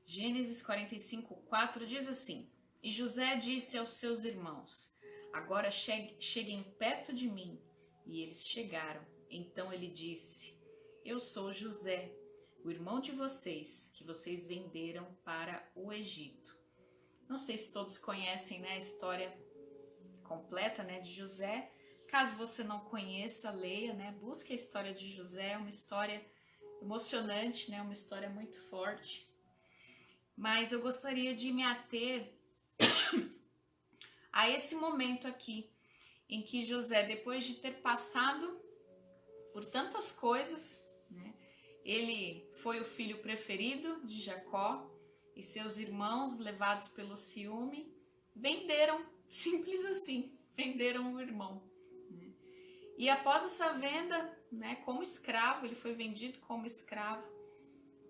Gênesis 45:4 diz assim: E José disse aos seus irmãos: Agora cheguem perto de mim. E eles chegaram. Então ele disse: Eu sou José, o irmão de vocês, que vocês venderam para o Egito. Não sei se todos conhecem, né, a história completa, né, de José. Caso você não conheça, leia, né, busque a história de José. É uma história emocionante, né, uma história muito forte. Mas eu gostaria de me ater a esse momento aqui, em que José, depois de ter passado por tantas coisas, né, ele foi o filho preferido de Jacó e seus irmãos, levados pelo ciúme, venderam, simples assim, venderam o irmão. Né? E após essa venda, né, como escravo, ele foi vendido como escravo.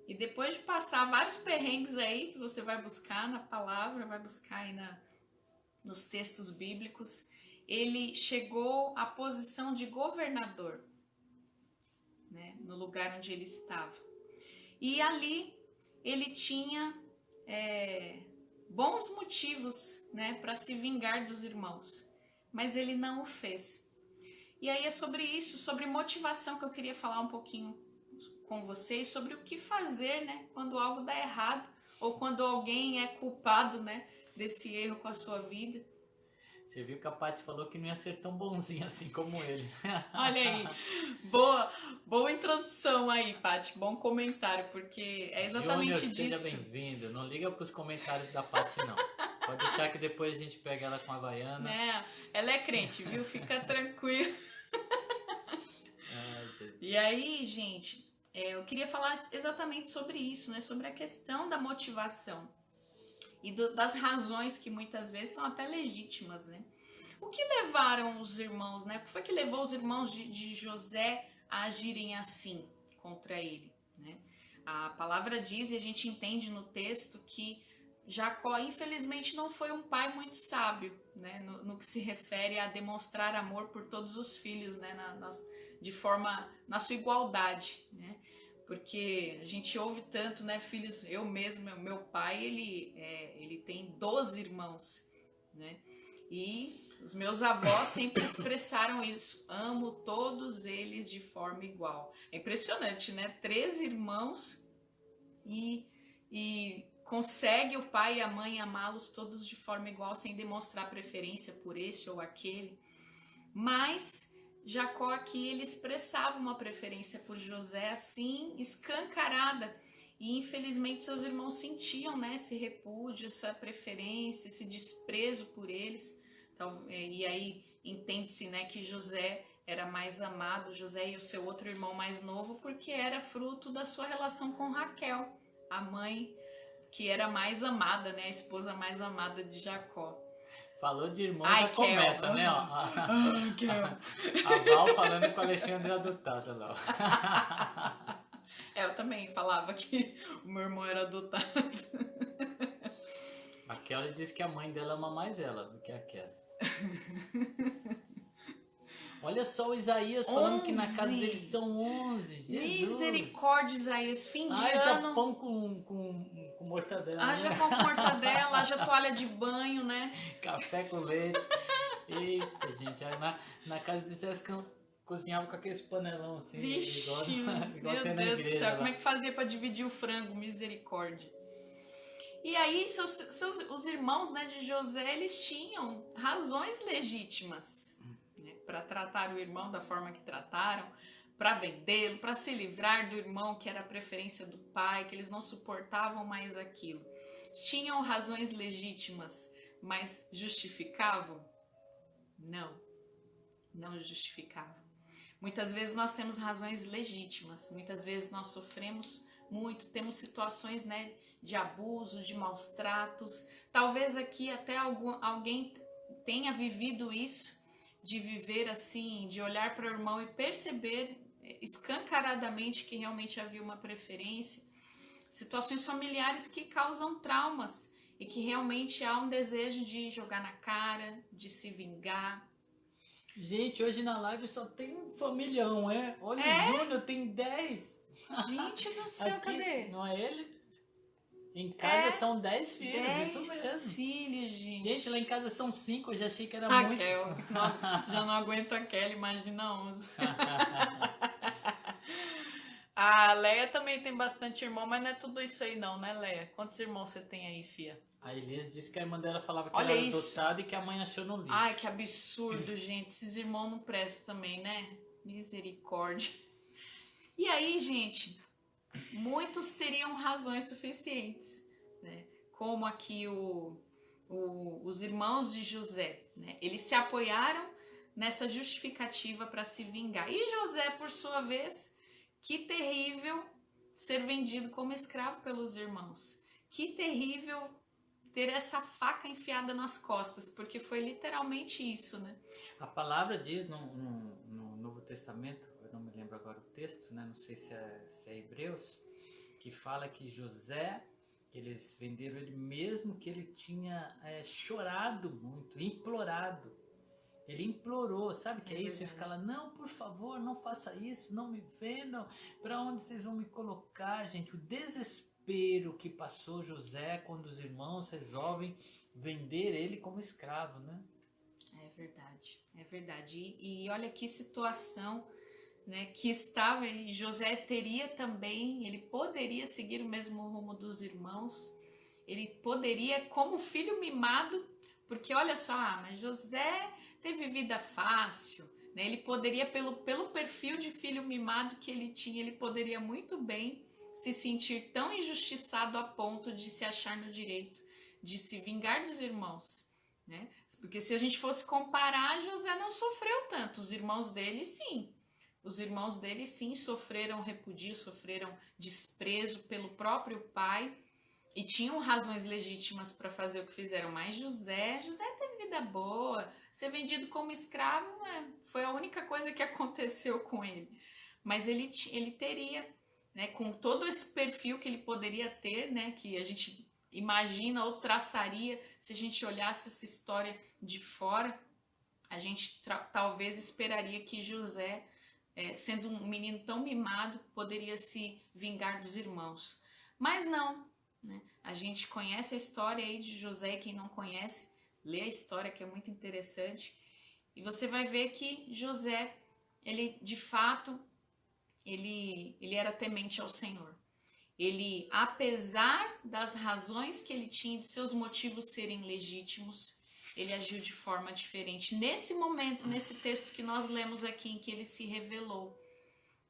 E depois de passar vários perrengues aí, que você vai buscar na palavra, vai buscar aí nos textos bíblicos, ele chegou à posição de governador, né, no lugar onde ele estava. E ali ele tinha bons motivos, né, para se vingar dos irmãos, mas ele não o fez. E aí é sobre isso, sobre motivação, que eu queria falar um pouquinho com vocês, sobre o que fazer, né, quando algo dá errado ou quando alguém é culpado, né, desse erro com a sua vida. Você viu que a Paty falou que não ia ser tão bonzinho assim como ele. Olha aí, boa introdução aí, Paty, bom comentário, porque é exatamente Júnior, disso. seja bem-vindo. Não liga pros comentários da Paty, não. Pode deixar que depois a gente pega ela com a Havaiana. Né? Ela é crente, viu? Fica tranquilo. Ai, Jesus. E aí, gente, eu queria falar exatamente sobre isso, né? Sobre a questão da motivação e das razões que muitas vezes são até legítimas, né? O que levaram os irmãos, né? O que foi que levou os irmãos de José a agirem assim contra ele, né? A palavra diz, e a gente entende no texto, que Jacó, infelizmente, não foi um pai muito sábio, né? No que se refere a demonstrar amor por todos os filhos, né? Na sua igualdade, né? Porque a gente ouve tanto, né, filhos, eu mesmo, meu pai, ele tem 12 irmãos, né, e os meus avós sempre expressaram isso, amo todos eles de forma igual. É impressionante, né, 13 irmãos e consegue o pai e a mãe amá-los todos de forma igual, sem demonstrar preferência por este ou aquele, mas Jacó aqui, ele expressava uma preferência por José assim, escancarada, e infelizmente seus irmãos sentiam, né, esse repúdio, essa preferência, esse desprezo por eles, e aí entende-se, né, que José era mais amado, José e o seu outro irmão mais novo, porque era fruto da sua relação com Raquel, a mãe que era mais amada, né, a esposa mais amada de Jacó. Falou de irmão, já começa, né? Ó. A Val falando com o Alexandre adotado lá. Eu também falava que o meu irmão era adotado. A Kelly disse que a mãe dela ama mais ela do que a Kelly. Olha só o Isaías falando 11. Que na casa dele são 11. Jesus. Misericórdia, Isaías. Fim de ano. Pão com mortadela. Haja pão com mortadela, haja toalha de banho, né? Café com leite. Eita, gente. Na casa de Isaías cozinhava com aqueles panelão assim. Vixe, igual meu Deus do céu. Como é que fazia pra dividir o frango? Misericórdia. E aí, os irmãos, né, de José, eles tinham razões legítimas para tratar o irmão da forma que trataram, para vendê-lo, para se livrar do irmão que era a preferência do pai, que eles não suportavam mais aquilo. Tinham razões legítimas, mas justificavam? Não justificavam. Muitas vezes nós temos razões legítimas, muitas vezes nós sofremos muito, temos situações, né, de abuso, de maus tratos. Talvez aqui até alguém tenha vivido isso, de viver assim, de olhar para o irmão e perceber escancaradamente que realmente havia uma preferência. Situações familiares que causam traumas e que realmente há um desejo de jogar na cara, de se vingar. Gente, hoje na live só tem um familhão, é? Olha, o Júnior tem 10. Gente do céu, aqui, cadê? Não é ele? Em casa são 10 filhos, 10 isso mesmo. filhos, gente. Gente, lá em casa são 5, eu já achei que era A muito. Kel, já não aguento a Kelly, imagina 11. A Leia também tem bastante irmão, mas não é tudo isso aí não, né, Leia? Quantos irmãos você tem aí, fia? A Elias disse que a irmã dela falava que Olha ela era isso. adotada e que a mãe achou no lixo. Ai, que absurdo, gente. Esses irmãos não prestam também, né? Misericórdia. E aí, gente, muitos teriam razões suficientes, né? Como aqui os irmãos de José, né? Eles se apoiaram nessa justificativa para se vingar. E José, por sua vez, que terrível ser vendido como escravo pelos irmãos. Que terrível ter essa faca enfiada nas costas, porque foi literalmente isso, né? A palavra diz no Novo Testamento, eu não me lembro agora o texto, né? Não sei se é Hebreus, que fala que José, que eles venderam ele mesmo, que ele tinha chorado muito, implorado. Ele implorou, sabe que é isso? Você fica lá, não, por favor, não faça isso, não me vendam, para onde vocês vão me colocar, gente? O desespero que passou José quando os irmãos resolvem vender ele como escravo, né? É verdade, é verdade. E olha que situação, né, que estava, e José teria também, ele poderia seguir o mesmo rumo dos irmãos, ele poderia, como filho mimado, porque olha só, mas José teve vida fácil, né? Ele poderia, pelo perfil de filho mimado que ele tinha, ele poderia muito bem se sentir tão injustiçado a ponto de se achar no direito de se vingar dos irmãos, né? Porque se a gente fosse comparar, José não sofreu tanto, os irmãos dele sim. Os irmãos dele sim sofreram repudio, sofreram desprezo pelo próprio pai e tinham razões legítimas para fazer o que fizeram, mas José teve vida boa, ser vendido como escravo, né, foi a única coisa que aconteceu com ele. Mas ele teria, né, com todo esse perfil que ele poderia ter, né, que a gente imagina ou traçaria se a gente olhasse essa história de fora, a gente talvez esperaria que José, sendo um menino tão mimado, poderia se vingar dos irmãos. Mas não, né? A gente conhece a história aí de José, quem não conhece, lê a história que é muito interessante, e você vai ver que José, ele de fato, ele era temente ao Senhor. Ele, apesar das razões que ele tinha, de seus motivos serem legítimos, ele agiu de forma diferente. Nesse momento, nesse texto que nós lemos aqui, em que ele se revelou,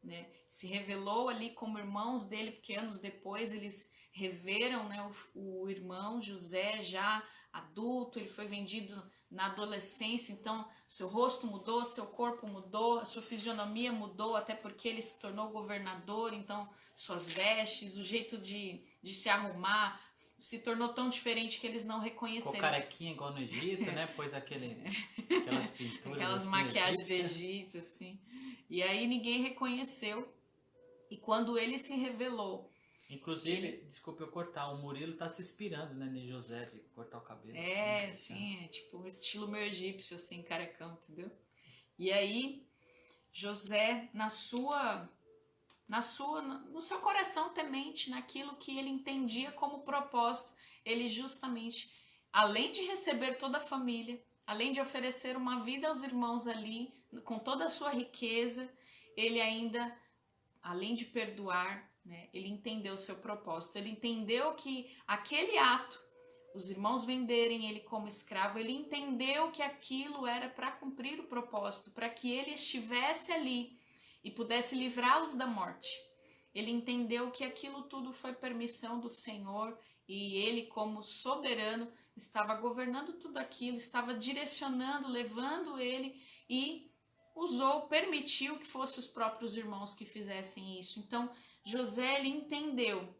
né? Se revelou ali como irmãos dele, porque anos depois eles reveram, né, o irmão José já adulto, ele foi vendido na adolescência, então seu rosto mudou, seu corpo mudou, a sua fisionomia mudou, até porque ele se tornou governador, então suas vestes, o jeito de se arrumar se tornou tão diferente que eles não reconheceram. Ficou carequinha igual no Egito, né? Pôs aquelas pinturas, aquelas assim, maquiagens do Egito, assim. E aí ninguém reconheceu. E quando ele se revelou... Inclusive, desculpa eu cortar, o Murilo tá se inspirando, né, de José, de cortar o cabelo. Assim, é tipo um estilo meio egípcio, assim, carecão, entendeu? E aí, José, no seu coração temente, naquilo que ele entendia como propósito, ele justamente, além de receber toda a família, além de oferecer uma vida aos irmãos ali, com toda a sua riqueza, ele ainda, além de perdoar, né, ele entendeu o seu propósito, ele entendeu que aquele ato, os irmãos venderem ele como escravo, ele entendeu que aquilo era para cumprir o propósito, para que ele estivesse ali e pudesse livrá-los da morte. Ele entendeu que aquilo tudo foi permissão do Senhor e ele, como soberano, estava governando tudo aquilo, estava direcionando, levando ele e permitiu que fossem os próprios irmãos que fizessem isso. Então, José, ele entendeu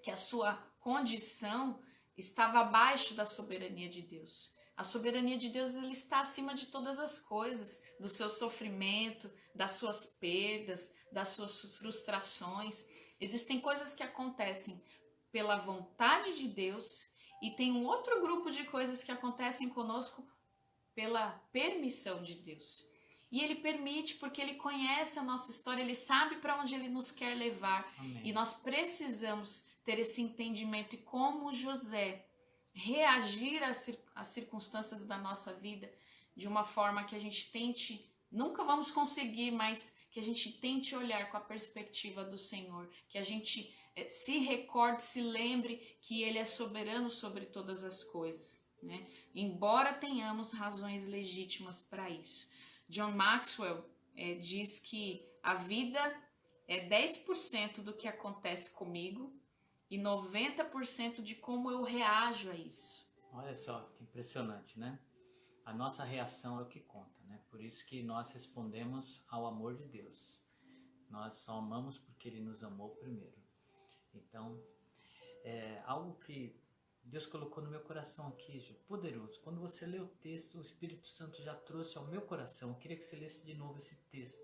que a sua condição estava abaixo da soberania de Deus. A soberania de Deus, ele está acima de todas as coisas, do seu sofrimento, das suas perdas, das suas frustrações. Existem coisas que acontecem pela vontade de Deus e tem um outro grupo de coisas que acontecem conosco pela permissão de Deus. E ele permite porque ele conhece a nossa história, ele sabe para onde ele nos quer levar. Amém. E nós precisamos ter esse entendimento e como José reagir às circunstâncias da nossa vida de uma forma que a gente tente, nunca vamos conseguir, mas que a gente tente olhar com a perspectiva do Senhor, que a gente se recorde, se lembre que Ele é soberano sobre todas as coisas, né? Embora tenhamos razões legítimas para isso. John Maxwell diz que a vida é 10% do que acontece comigo e 90% de como eu reajo a isso. Olha só, que impressionante, né? A nossa reação é o que conta, né? Por isso que nós respondemos ao amor de Deus. Nós só amamos porque Ele nos amou primeiro. Então, é algo que Deus colocou no meu coração aqui, Ju, poderoso. Quando você lê o texto, o Espírito Santo já trouxe ao meu coração. Eu queria que você lesse de novo esse texto.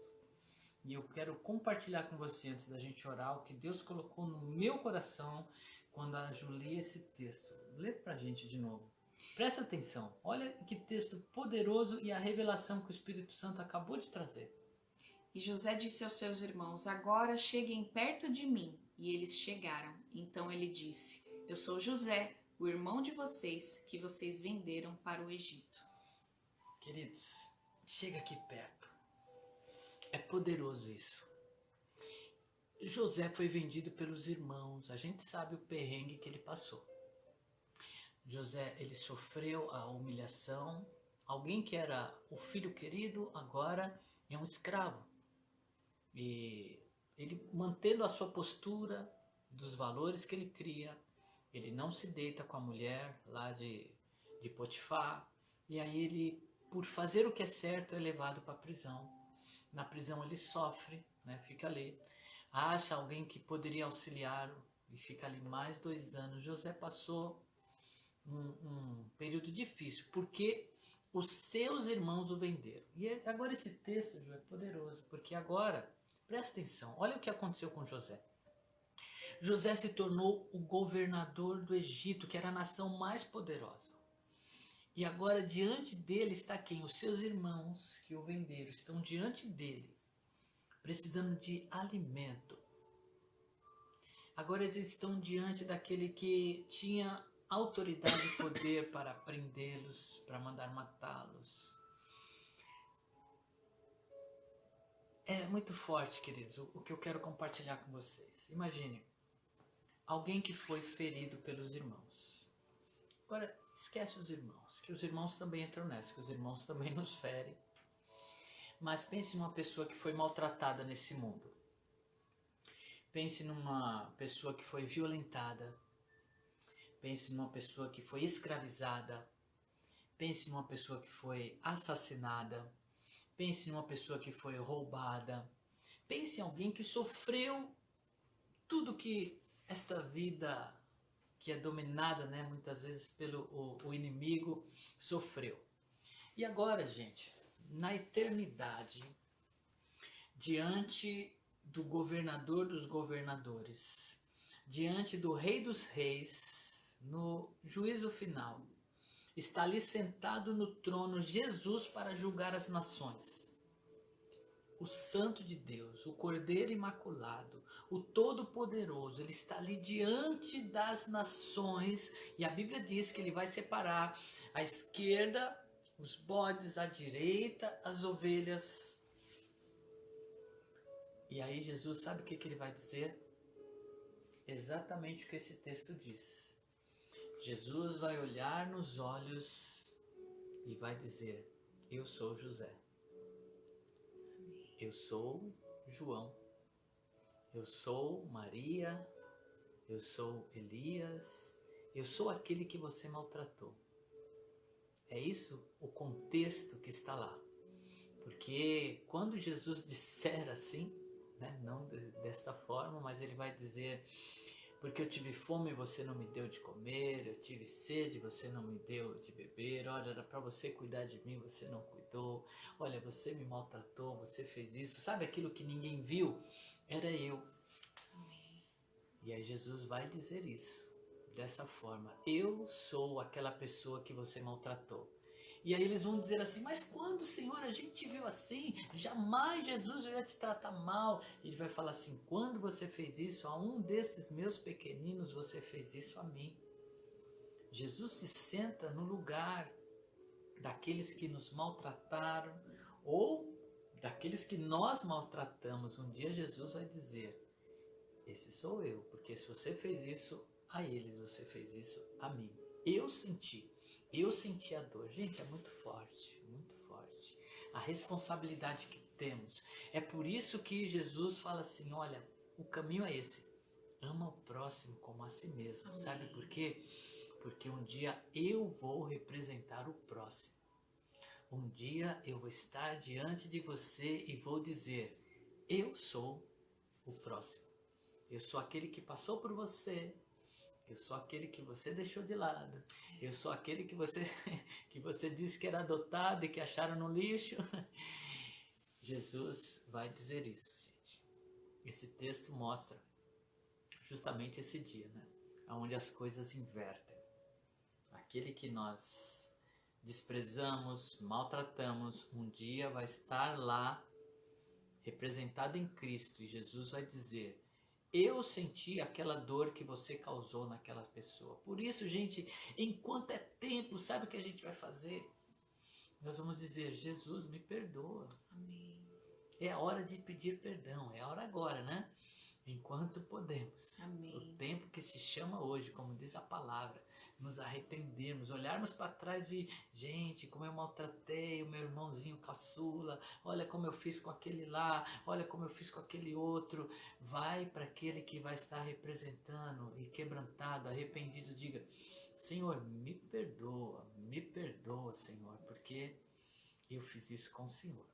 E eu quero compartilhar com você, antes da gente orar, o que Deus colocou no meu coração quando a Ju lia esse texto. Lê pra gente de novo. Presta atenção. Olha que texto poderoso e a revelação que o Espírito Santo acabou de trazer. E José disse aos seus irmãos: agora cheguem perto de mim. E eles chegaram. Então ele disse: eu sou José, o irmão de vocês, que vocês venderam para o Egito. Queridos, chega aqui perto. É poderoso isso. José foi vendido pelos irmãos. A gente sabe o perrengue que ele passou. José, ele sofreu a humilhação. Alguém que era o filho querido, agora é um escravo. E ele, mantendo a sua postura dos valores que ele cria, ele não se deita com a mulher lá de Potifar. E aí ele, por fazer o que é certo, é levado para a prisão. Na prisão ele sofre, né? Fica ali. Acha alguém que poderia auxiliá-lo e fica ali mais 2 anos. José passou um período difícil, porque os seus irmãos o venderam. E agora esse texto, Ju, é poderoso, porque agora, presta atenção, olha o que aconteceu com José. José se tornou o governador do Egito, que era a nação mais poderosa. E agora diante dele está quem? Os seus irmãos que o venderam, estão diante dele, precisando de alimento. Agora eles estão diante daquele que tinha autoridade e poder para prendê-los, para mandar matá-los. É muito forte, queridos, o que eu quero compartilhar com vocês. Imagine, alguém que foi ferido pelos irmãos. Agora, esquece os irmãos, que os irmãos também entram nessa, que os irmãos também nos ferem. Mas pense numa pessoa que foi maltratada nesse mundo. Pense numa pessoa que foi violentada. Pense numa pessoa que foi escravizada. Pense numa pessoa que foi assassinada. Pense numa pessoa que foi roubada. Pense em alguém que sofreu tudo que esta vida, que é dominada, né, muitas vezes pelo o inimigo, sofreu. E agora, gente, na eternidade, diante do governador dos governadores, diante do rei dos reis, no juízo final, está ali sentado no trono Jesus para julgar as nações. O Santo de Deus, o Cordeiro Imaculado, o Todo-Poderoso, ele está ali diante das nações e a Bíblia diz que ele vai separar à esquerda os bodes, à direita as ovelhas. E aí Jesus, sabe o que ele vai dizer? Exatamente o que esse texto diz. Jesus vai olhar nos olhos e vai dizer: eu sou José. Eu sou João. Eu sou Maria. Eu sou Elias. Eu sou aquele que você maltratou. É isso o contexto que está lá. Porque quando Jesus disser assim, né, não desta forma, mas ele vai dizer: porque eu tive fome e você não me deu de comer, eu tive sede e você não me deu de beber, olha, era para você cuidar de mim, você não cuidou, olha, você me maltratou, você fez isso, sabe aquilo que ninguém viu? Era eu. E aí Jesus vai dizer isso, dessa forma: eu sou aquela pessoa que você maltratou. E aí eles vão dizer assim, mas quando, Senhor, a gente te viu assim? Jamais, Jesus, eu ia te tratar mal. Ele vai falar assim, quando você fez isso a um desses meus pequeninos, você fez isso a mim. Jesus se senta no lugar daqueles que nos maltrataram ou daqueles que nós maltratamos. Um dia Jesus vai dizer, esse sou eu, porque se você fez isso a eles, você fez isso a mim. Eu senti a dor. Gente, é muito forte, muito forte. A responsabilidade que temos. É por isso que Jesus fala assim, olha, o caminho é esse. Ama o próximo como a si mesmo. Amém. Sabe por quê? Porque um dia eu vou representar o próximo. Um dia eu vou estar diante de você e vou dizer, eu sou o próximo. Eu sou aquele que passou por você. Eu sou aquele que você deixou de lado. Eu sou aquele que você disse que era adotado e que acharam no lixo. Jesus vai dizer isso, gente. Esse texto mostra justamente esse dia, né? Onde as coisas invertem. Aquele que nós desprezamos, maltratamos, um dia vai estar lá representado em Cristo e Jesus vai dizer, eu senti aquela dor que você causou naquela pessoa. Por isso, gente, enquanto é tempo, sabe o que a gente vai fazer? Nós vamos dizer, Jesus, me perdoa. Amém. É a hora de pedir perdão, é a hora agora, né? Enquanto podemos. Amém. O tempo que se chama hoje, como diz a palavra, nos arrependermos, olharmos para trás e, gente, como eu maltratei o meu irmãozinho caçula, olha como eu fiz com aquele lá, olha como eu fiz com aquele outro. Vai para aquele que vai estar representando e quebrantado, arrependido, diga, Senhor, me perdoa, Senhor, porque eu fiz isso com o Senhor.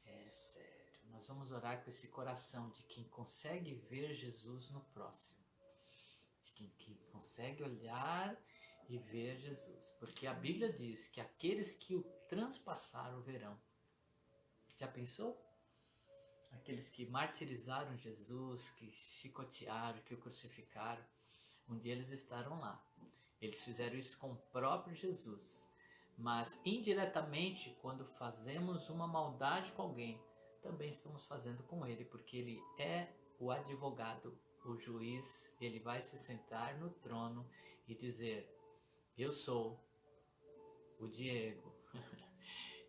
É sério, nós vamos orar com esse coração de quem consegue ver Jesus no próximo. Que consegue olhar e ver Jesus, porque a Bíblia diz que aqueles que o transpassaram verão. Já pensou? Aqueles que martirizaram Jesus, que chicotearam, que o crucificaram, um dia eles estarão lá. Eles fizeram isso com o próprio Jesus, mas indiretamente, quando fazemos uma maldade com alguém, também estamos fazendo com ele, porque ele é o advogado. O juiz, ele vai se sentar no trono e dizer, eu sou o Diego,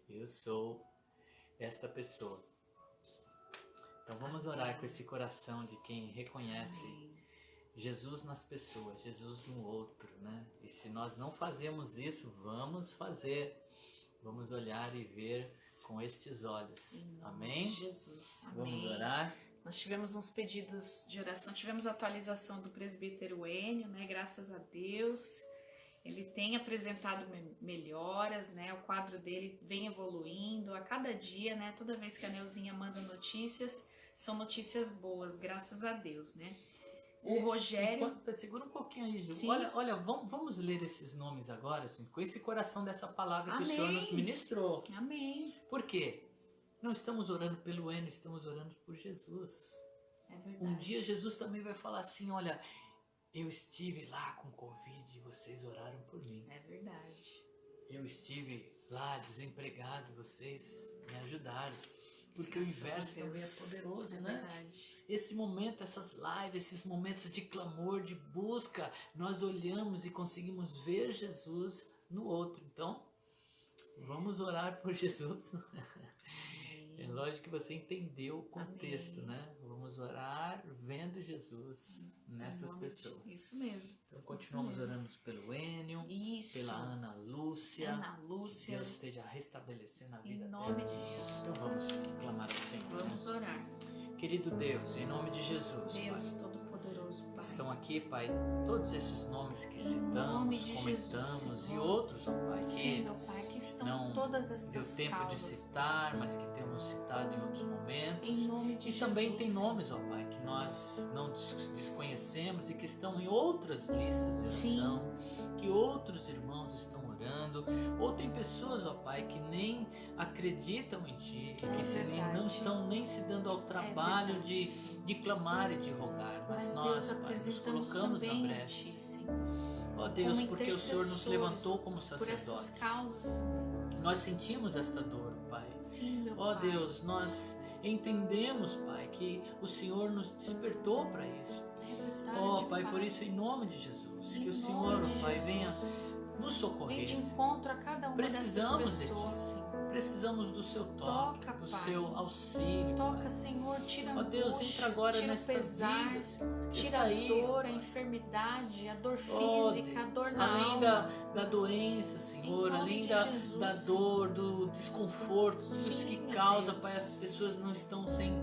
eu sou esta pessoa. Então vamos orar com esse coração de quem reconhece Jesus nas pessoas, Jesus no outro, né? E se nós não fazemos isso, vamos fazer. Vamos olhar e ver com estes olhos. Amém? Jesus, amém. Vamos orar. Nós tivemos uns pedidos de oração, tivemos a atualização do presbítero Enio, né? Graças a Deus. Ele tem apresentado melhoras, né? O quadro dele vem evoluindo a cada dia, né? Toda vez que a Neuzinha manda notícias, são notícias boas, graças a Deus, né? O Rogério... Segura um pouquinho aí, Ju. Sim. Olha, vamos ler esses nomes agora, assim, com esse coração dessa palavra Amém. que o Senhor nos ministrou. Amém. Por quê? Não estamos orando pelo Enio, estamos orando por Jesus. É verdade. Um dia Jesus também vai falar assim, olha, eu estive lá com Covid e vocês oraram por mim. É verdade. Eu estive lá desempregado e vocês me ajudaram. Porque Graças o inverso a Deus. também é poderoso, É né? verdade. Esse momento, essas lives, esses momentos de clamor, de busca, nós olhamos e conseguimos ver Jesus no outro. Então, vamos orar por Jesus. É lógico que você entendeu o contexto, Amém. né? Vamos orar vendo Jesus nessas pessoas. Isso mesmo. Então, continuamos orando pelo Enio, Isso. pela Ana Lúcia. Ana Que Lúcia. Deus esteja restabelecendo a Em vida nome dela. de Jesus. Então vamos clamar ao Senhor. Vamos orar. Querido Deus, em nome de Jesus, Deus Pai, Todo-Poderoso, Pai. estão aqui, Pai, todos esses nomes que nome citamos, de comentamos Jesus, e Senhor. outros, ó Pai, Sim, que meu Pai, que estão não todas deu estas tempo causas. de citar, mas que temos citado em outros momentos. Em nome de E também Jesus, tem nomes, ó Pai, que nós não desconhecemos e que estão em outras listas de oração, que outros irmãos estão orando, ou tem pessoas, ó Pai, que nem acreditam em Ti, que não estão nem se dando ao trabalho de clamar e de rogar, mas nós, Deus, Pai, nos colocamos na brecha. Ó Deus, porque o Senhor nos levantou como sacerdotes. Nós sentimos esta dor, Pai. Sim, meu Ó Pai. Deus, nós entendemos, Pai, que o Senhor nos despertou para isso. É verdade, Ó Pai, por isso, em nome de Jesus, que o Senhor, ó Pai, venha nos socorrer. Vem de encontro a cada uma Precisamos dessas pessoas, de Ti. Senhor. Precisamos do Seu toque, Toca, do Pai. Seu auxílio. Toca, Pai. Senhor, tira a Ó Deus, angústia, entra agora tira o nesta pesar, vida, Senhor, que tira está a aí, dor, a Pai. enfermidade, a dor Ó física, a Deus, dor na além alma. da doença, Senhor, Em nome além de da Jesus. dor, do desconforto, tudo isso Sim, que meu causa, Deus. Pai, as pessoas não estão sem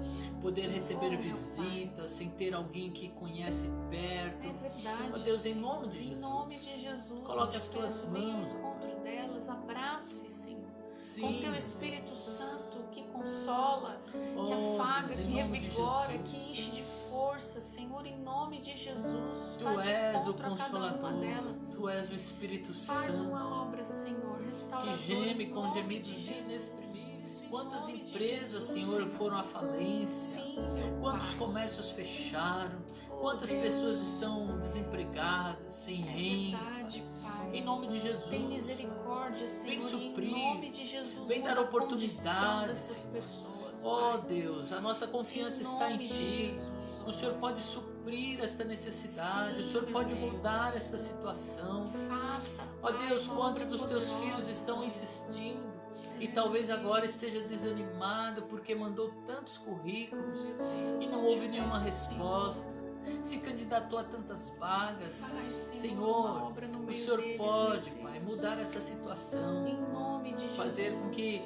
poder receber meu visitas, sem ter alguém que conhece perto. É verdade. Ó Deus, em Senhor. nome de Jesus. Em nome de Jesus. Coloque eu as te tuas peço, venha mãos, ao encontro delas, abrace, Senhor. Sim, Com teu meu Espírito Deus. Santo que consola, que Oh, afaga, Deus, que em nome de revigora, Jesus. que enche de força, Senhor, em nome de Jesus. Tu Vá de és o encontro a cada uma Consolador, delas. Tu és o Espírito Faz Santo, uma obra, Senhor, que restauradora. geme em com nome gemidos de Jesus. inexprimíveis. Em Quantas nome de empresas, Jesus, Senhor, foram à falência? Sim, meu Quantos Pai. comércios fecharam? Oh, Quantas Deus. pessoas estão desempregadas, sem É renda? verdade, Pai. Em nome de Jesus. Tem misericórdia, Senhor, suprir, em nome de Jesus. vem dar muda a condição oportunidades, dessas Senhor. pessoas, Oh Pai. Deus, a nossa confiança Em está em nome de Ti. Jesus, O Senhor pode suprir esta necessidade. Sim, O Senhor meu pode Deus. mudar esta situação. Faça, Ó Pai, Deus, uma quantos obra dos Teus poderosa, filhos estão Senhor. insistindo e talvez agora esteja desanimado porque mandou tantos currículos e não houve nenhuma resposta. Se candidatou a tantas vagas. Faz, uma Senhor, obra no o meio Senhor deles, pode, meu Pai, Deus. mudar essa situação. Em nome de Jesus. Fazer com que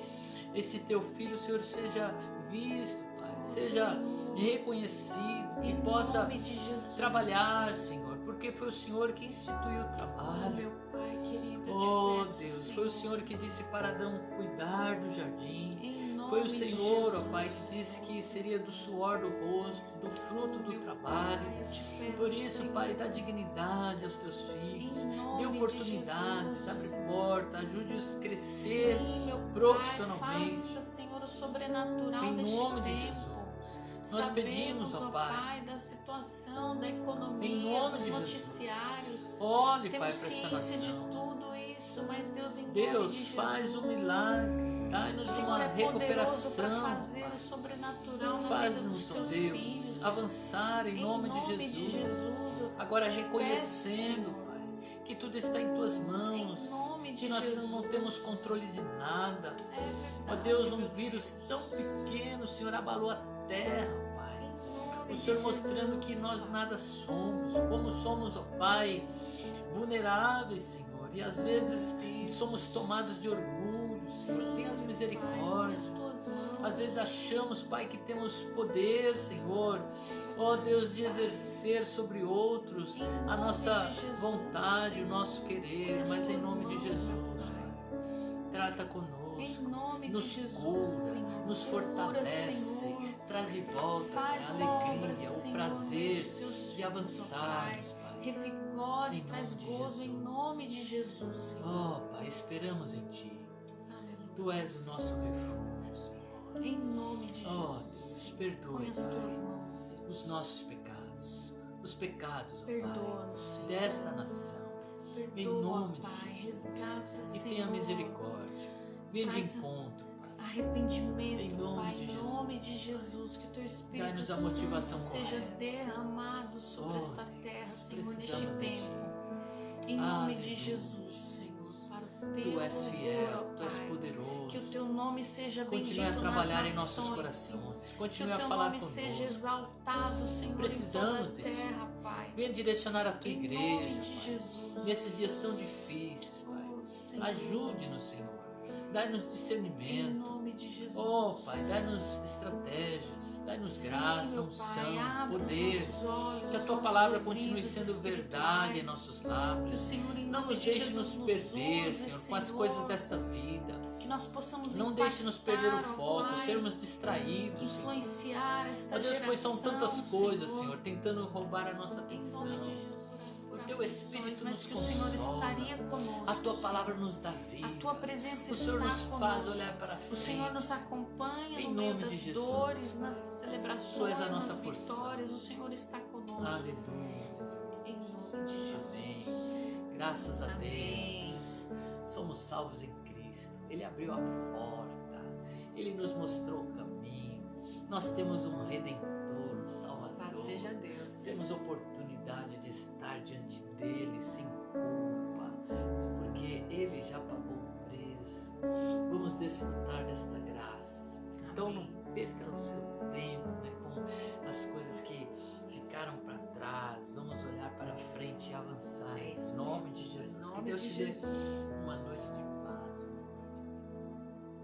esse Teu filho, Senhor, seja visto, Pai, seja Senhor. reconhecido e Em possa nome de Jesus. trabalhar, Senhor, porque foi o Senhor que instituiu o trabalho. Meu Pai querido, eu Oh te peço, Deus, foi o Senhor que disse para Adão cuidar do jardim. Em nome Foi o de Senhor, ó Jesus. Pai, que disse que seria do suor do rosto, do fruto do Meu trabalho. Pai, eu te peço, Por isso, Senhor, Pai, dá dignidade aos Teus filhos. em nome Dê oportunidades, de Jesus. abre porta, ajude-os a crescer. Sim, meu profissionalmente. Pai, faça, Senhor, o sobrenatural Em neste nome de tempo. Jesus. Nós Sabemos, pedimos, ó ó Pai, da situação, da economia, em nome dos de Jesus. noticiários. Olhe, Pai, Temos para esta ciência de nação. tudo isso, mas Deus, em nome Deus, de Jesus. faz um milagre. Dai-nos O Senhor uma é poderoso para recuperação. fazer Pai. o sobrenatural na vida dos Faz-nos, ó teus Deus, filhos. avançar em nome de Jesus. eu Agora te reconhecendo, peço, Pai, que tudo está em Tuas mãos. em nome de Que nós Jesus. não temos controle de nada. É verdade, Ó Deus, um meu vírus tão pequeno, Senhor, abalou a terra, Pai. Em nome O de Senhor mostrando Jesus, que nós Pai. nada somos, como somos, ó Pai, vulneráveis, Senhor. E às vezes somos tomados de orgulho, Senhor. Sim, Tenha as Pai, misericórdias. nas tuas mãos. Às vezes achamos, Pai, que temos poder, Senhor, ó Deus, de exercer sobre outros a nossa vontade, o nosso querer, mas em nome de Jesus, Pai, trata Em conosco, nome de nos Jesus, cura, Senhor. nos Cura, fortalece, Senhor. traz de volta Faz a uma obra, alegria, o Senhor, prazer nos teus de filhos, ó avançarmos, Pai. Pai. Revigore, Em traz nome de gozo em Jesus. nome de Jesus, Senhor. Ó Pai, esperamos em Ti. Aleluia. Tu és o nosso refúgio, Senhor. Em nome de Ó Jesus. Deus, Põe perdoe, as tuas Pai, mãos, Deus. os nossos pecados, os pecados, ó Pai, Perdoa-nos, Senhor. desta nação. Perdoa, nome de Pai. Jesus. Resgata, E Senhor. tenha misericórdia. Venha de Traz encontro, Pai. Arrependimento, Em nome Pai, de em Jesus. nome de Jesus, que o Teu Espírito Dai-nos a motivação Santo seja correta. derramado sobre Oh, esta Deus, terra, Senhor, neste precisamos de tempo. Ti. Em nome de Aleluia. Jesus, Senhor, para o Teu Tu és louvor, fiel, ó Tu és Pai. poderoso. Que o Teu nome seja bendito Continue a trabalhar nas em nossos nações, corações. Senhor. Que Continue o a Teu falar nome seja conosco. exaltado, Senhor, Precisamos em de toda a Ti. terra, Pai. Venha direcionar a Tua Em igreja, nome de Pai. Jesus. Nesses dias tão difíceis, Pai. Oh, Senhor. Ajude-nos, Senhor. Dai-nos Em discernimento. nome de Jesus. Oh, Pai, dá-nos estratégias, dá-nos graça, meu unção, Pai, abre poder. os nossos olhos, Que a os Tua nossos palavra continue ouvidos sendo verdade em nossos Que o lábios. Senhor, em Não nome nos de deixe Jesus, nos perder, use, Senhor, com as coisas desta vida. Que nós possamos Não deixe nos perder o impactar, ó foco, Pai, sermos distraídos, Senhor. influenciar esta Ó Deus, geração, pois são tantas coisas, Senhor, Senhor, tentando roubar a nossa em atenção. nome de Jesus, por O Teu aflições, Espírito mas nos que o Senhor consola. estaria conosco. A Tua palavra nos dá vida. A Tua presença O Senhor está nos conosco. faz olhar para O Senhor frente. nos acompanha Em no meio nome de das Jesus. dores, nas Tu celebrações, és a nossa nas porção. vitórias. O Senhor está conosco. Aleluia. Em nome de Jesus. Amém. Graças a Amém. Deus. Somos salvos em Cristo. Ele abriu a porta. Ele nos mostrou o caminho. Nós temos um Redentor, um Salvador. Louvado seja Deus. Temos oportunidade de estar diante dele sem culpa, porque ele já pagou o preço. Vamos desfrutar desta graça. Então não perca o seu tempo, né, com as coisas que ficaram para trás. Vamos olhar para frente e avançar. É isso Em nome mesmo. de Jesus. Em Que nome Deus de te dê Jesus. uma noite de